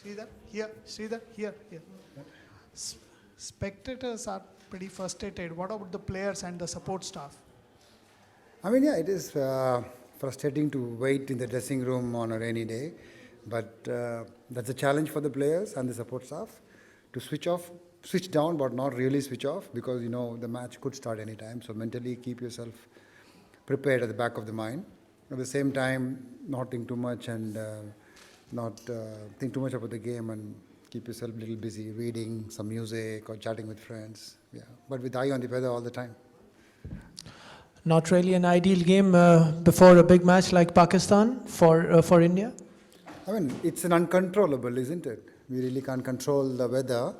Sridhar, here. Sridhar, here. Spectators are pretty frustrated. What about the players and the support staff? I mean, yeah, it is frustrating to wait in the dressing room on a rainy day, but that's a challenge for the players and the support staff to switch down, but not really switch off because the match could start anytime. So mentally keep yourself prepared at the back of the mind. At the same time, not think too much and not think too much about the game and keep yourself a little busy reading some music or chatting with friends. Yeah, but with eye on the weather all the time. Not really an ideal game before a big match like Pakistan for India? I mean, it's an uncontrollable, isn't it? We really can't control the weather.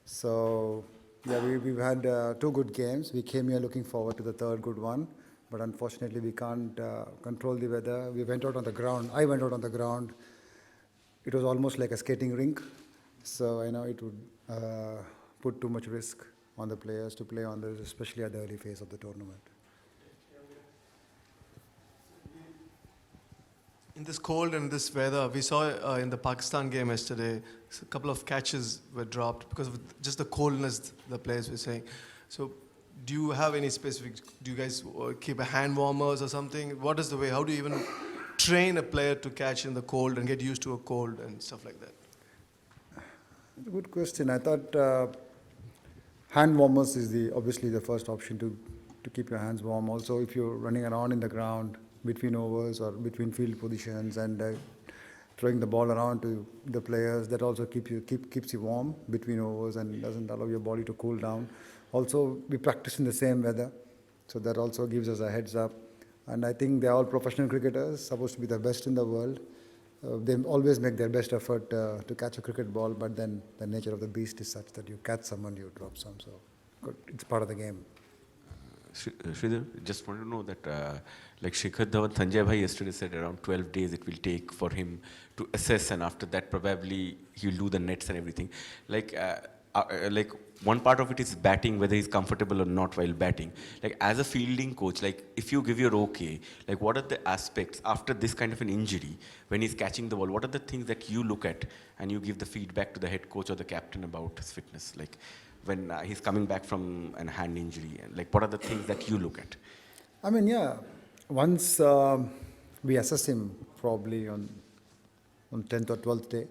So, yeah, we've had two good games. We came here looking forward to the third good one. But unfortunately, we can't control the weather. We went out on the ground. I went out on the ground. It was almost like a skating rink. So, it would put too much risk on the players to play on this, especially at the early phase of the tournament. In this cold and this weather, we saw in the Pakistan game yesterday, a couple of catches were dropped because of just the coldness the players were saying. So do you have any specific, do you guys keep a hand warmers or something? What is the way, how do you even train a player to catch in the cold and get used to a cold and stuff like that? Good question. I thought hand warmers is obviously the first option to keep your hands warm. Also, if you're running around in the ground, between overs or between field positions and throwing the ball around to the players, that also keeps you warm between overs and doesn't allow your body to cool down. Also, we practice in the same weather, so that also gives us a heads up. And I think they're all professional cricketers, supposed to be the best in the world. They always make their best effort to catch a cricket ball, but then the nature of the beast is such that you catch someone, you drop some. So good. It's part of the game. Sridhar, just want to know that like Shikhar Dhawan, Sanjay Bhai yesterday said around 12 days it will take for him to assess, and after that probably he'll do the nets and everything. Like one part of it is batting, whether he's comfortable or not while batting. Like as a fielding coach, like if you give your okay, like what are the aspects after this kind of an injury when he's catching the ball? What are the things that you look at and you give the feedback to the head coach or the captain about his fitness? Like when he's coming back from a hand injury, and like what are the things that you look at? I mean, yeah, once we assess him probably on 10th or 12th day,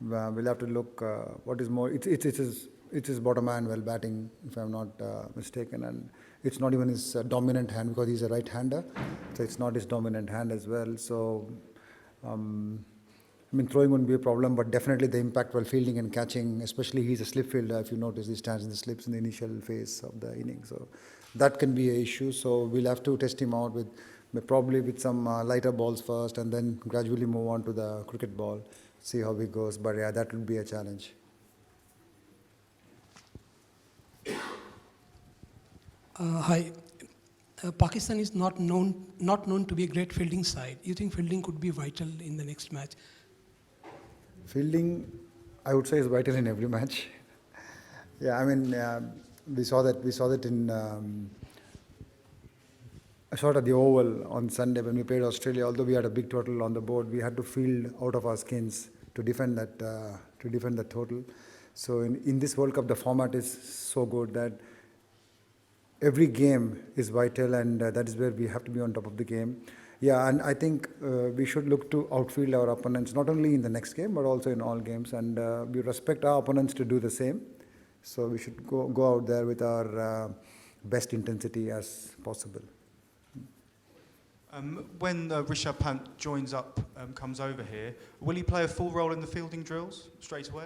we'll have to look what is more. It's his bottom hand while batting, if I'm not mistaken, and it's not even his dominant hand because he's a right-hander, so it's not his dominant hand as well. So, I mean, throwing wouldn't be a problem, but definitely the impact while fielding and catching, especially he's a slip fielder. If you notice, he stands in the slips in the initial phase of the inning, so that can be an issue. So we'll have to test him out probably with some lighter balls first, and then gradually move on to the cricket ball, see how he goes. But yeah, that will be a challenge. Hi. Pakistan is not known to be a great fielding side. You think fielding could be vital in the next match? Fielding, I would say, is vital in every match. Yeah, I mean, we saw that in a shot at the Oval on Sunday when we played Australia. Although we had a big total on the board, we had to field out of our skins to defend that total. So in this World Cup, the format is so good that every game is vital, and that is where we have to be on top of the game. Yeah, and I think we should look to outfield our opponents, not only in the next game, but also in all games. And we respect our opponents to do the same. So we should go out there with our best intensity as possible. When Rishabh Pant joins up, comes over here, will he play a full role in the fielding drills straight away?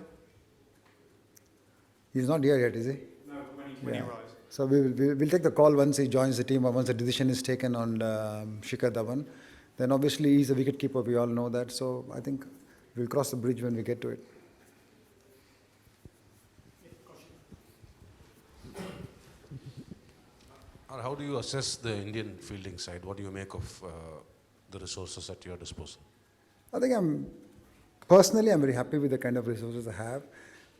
He's not here yet, is he? No, when he arrives. So we'll take the call once he joins the team or once the decision is taken on Shikhar Dhawan. Then obviously he's a wicketkeeper, we all know that. So I think we'll cross the bridge when we get to it. How do you assess the Indian fielding side? What do you make of the resources at your disposal? I think personally I'm very happy with the kind of resources I have.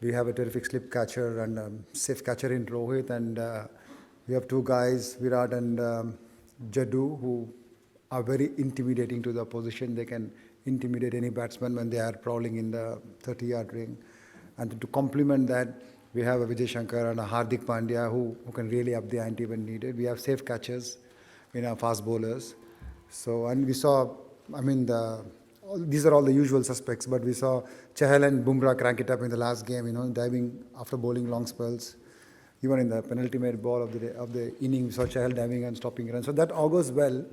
We have a terrific slip catcher and safe catcher in Rohit, and we have two guys, Virat and Jaddu, who are very intimidating to the opposition. They can intimidate any batsman when they are prowling in the 30-yard ring. And to complement that, we have a Vijay Shankar and a Hardik Pandya who can really up the ante when needed. We have safe catchers in our fast bowlers. So, and we saw, these are all the usual suspects, but we saw Chahal and Bumrah crank it up in the last game, diving after bowling long spells. Even in the penultimate ball of the inning, we saw Chahal diving and stopping runs. So that augurs well.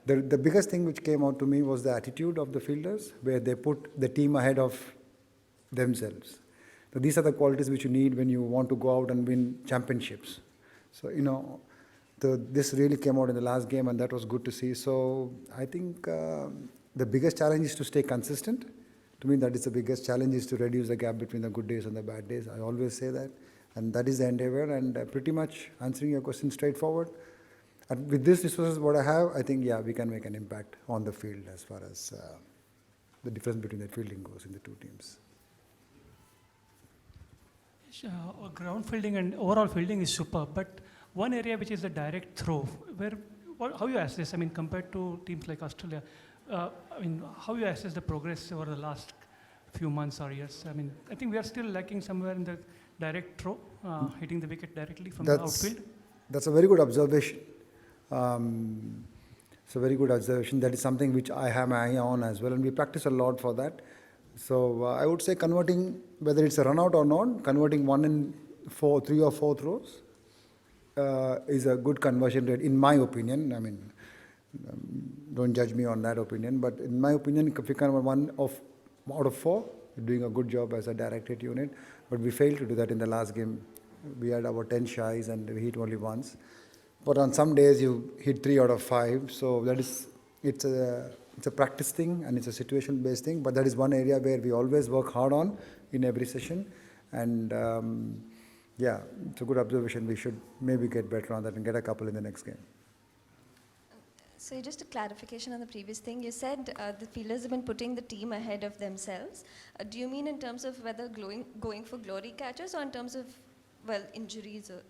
The biggest thing which came out to me was the attitude of the fielders, where they put the team ahead of themselves. So these are the qualities which you need when you want to go out and win championships. So, this really came out in the last game, and that was good to see. So I think the biggest challenge is to stay consistent. To me, that is the biggest challenge, is to reduce the gap between the good days and the bad days. I always say that. And that is the endeavor, and pretty much answering your question straightforward. And with this resources, what I have, I think, we can make an impact on the field as far as the difference between the fielding goes in the two teams. Ground fielding and overall fielding is superb, but one area which is the direct throw, how you assess, compared to teams like Australia, how you assess the progress over the last few months or years? I think we are still lacking somewhere in the direct throw, hitting the wicket directly from the outfield. That's a very good observation. It's a very good observation. That is something which I have my eye on as well, and we practice a lot for that. So I would say converting, whether it's a run out or not, converting 1 in 3 or 4 throws is a good conversion rate, in my opinion. Don't judge me on that opinion, but in my opinion, if you convert 1 out of 4, you're doing a good job as a direct hit unit. But we failed to do that in the last game. We had about 10 shies and we hit only once. But on some days you hit 3 out of 5. So it's a practice thing, and it's a situation-based thing. But that is one area where we always work hard on in every session. And it's a good observation. We should maybe get better on that and get a couple in the next game. So just a clarification on the previous thing. You said the fielders have been putting the team ahead of themselves. Do you mean in terms of whether going for glory catches, or in terms of, injuries or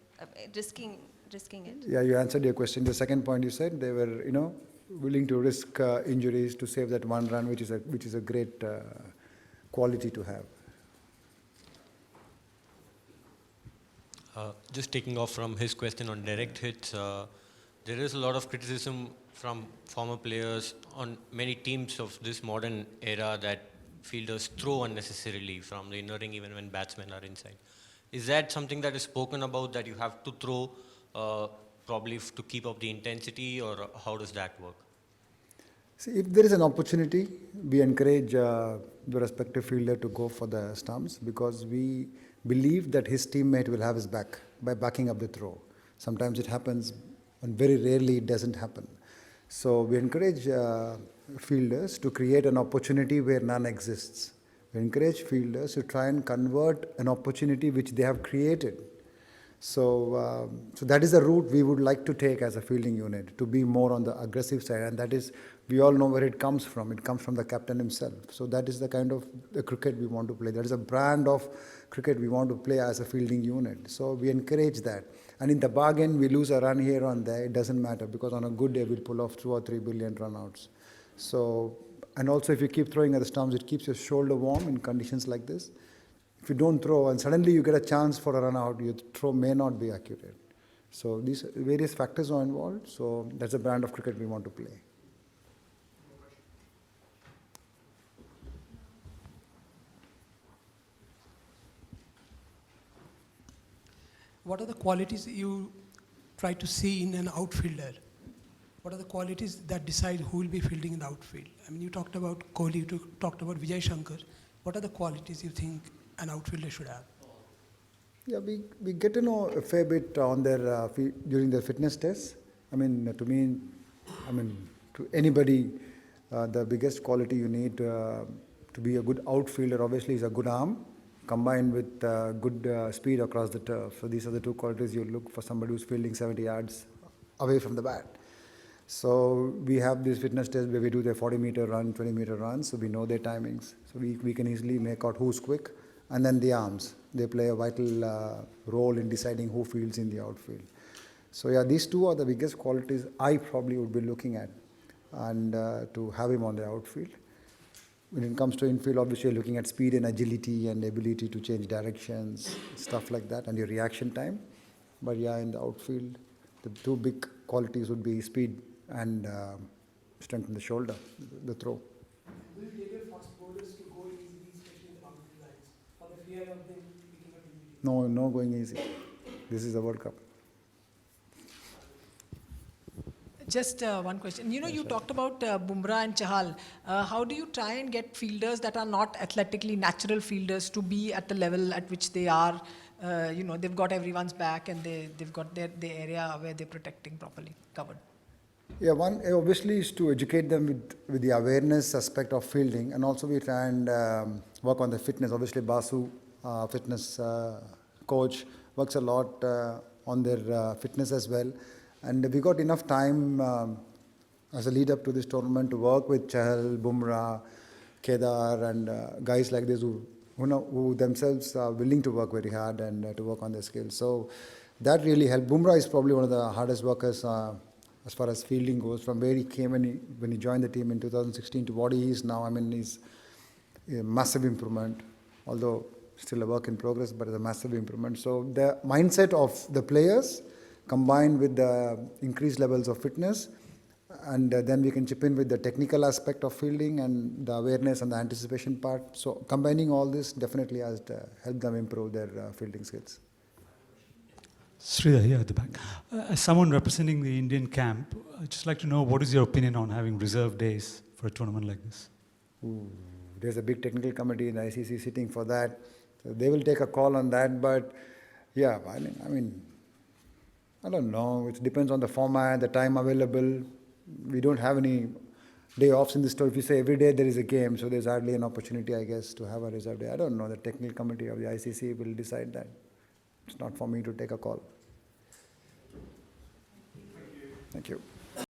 risking it? Yeah, you answered your question. The second point you said, they were, willing to risk injuries to save that one run, which is a great quality to have. Just taking off from his question on direct hits, there is a lot of criticism from former players on many teams of this modern era that fielders throw unnecessarily from the inner ring even when batsmen are inside. Is that something that is spoken about, that you have to throw probably to keep up the intensity, or how does that work? See, if there is an opportunity, we encourage the respective fielder to go for the stumps, because we believe that his teammate will have his back by backing up the throw. Sometimes it happens, and very rarely it doesn't happen. So we encourage fielders to create an opportunity where none exists. We encourage fielders to try and convert an opportunity which they have created. So that is the route we would like to take as a fielding unit, to be more on the aggressive side, and that is, we all know where it comes from. It comes from the captain himself. So that is the kind of the cricket we want to play. That is a brand of cricket we want to play as a fielding unit. So we encourage that. And in the bargain, we lose a run here or there, it doesn't matter, because on a good day, we'll pull off 2 or 3 brilliant runouts. So, and also if you keep throwing at the stumps, it keeps your shoulder warm in conditions like this. If you don't throw and suddenly you get a chance for a run out, your throw may not be accurate. So these various factors are involved. So that's a brand of cricket we want to play. What are the qualities you try to see in an outfielder? What are the qualities that decide who will be fielding in the outfield? You talked about Kohli, you talked about Vijay Shankar. What are the qualities you think an outfielder should have? Yeah, we get to know a fair bit on their during their fitness tests. To anybody, the biggest quality you need to be a good outfielder, obviously, is a good arm, combined with good speed across the turf. So these are the two qualities you look for somebody who's fielding 70 yards away from the bat. So we have these fitness tests where we do their 40-meter run, 20-meter runs, so we know their timings. So we can easily make out who's quick. And then the arms. They play a vital role in deciding who fields in the outfield. So yeah, these two are the biggest qualities I probably would be looking at, and to have him on the outfield. when it comes to infield, obviously you're looking at speed and agility and ability to change directions, stuff like that, and your reaction time. But yeah, in the outfield, the two big qualities would be speed and strength in the shoulder, the throw. Will you tell your fast bowlers to go easily, especially in the boundary lines, for the fear of them picking up immediately? No, no going easy. This is a World Cup. Just one question. You know, you talked about Bumrah and Chahal. How do you try and get fielders that are not athletically natural fielders to be at the level at which they are? You know, they've got everyone's back and they've got the area where they're protecting properly covered. Yeah, one obviously is to educate them with the awareness aspect of fielding, and also we try and work on the fitness. Obviously, Basu, fitness coach, works a lot on their fitness as well. And we got enough time as a lead up to this tournament to work with Chahal, Bumrah, Kedar, and guys like this who themselves are willing to work very hard and to work on their skills. So that really helped. Bumrah is probably one of the hardest workers as far as fielding goes. From where he came when he joined the team in 2016 to what he is now, I mean, he's a massive improvement. Although still a work in progress, but it's a massive improvement. So the mindset of the players, combined with the increased levels of fitness, and then we can chip in with the technical aspect of fielding and the awareness and the anticipation part. So combining all this definitely has helped them improve their fielding skills. Sridhar here at the back. As someone representing the Indian camp, I'd just like to know what is your opinion on having reserve days for a tournament like this? Ooh, there's a big technical committee in the ICC sitting for that. So they will take a call on that, but yeah, I mean, I don't know. It depends on the format, the time available. We don't have any day offs in the store. If you say every day there is a game, so there's hardly an opportunity, I guess, to have a reserve day. I don't know. The technical committee of the ICC will decide that. It's not for me to take a call. Thank you.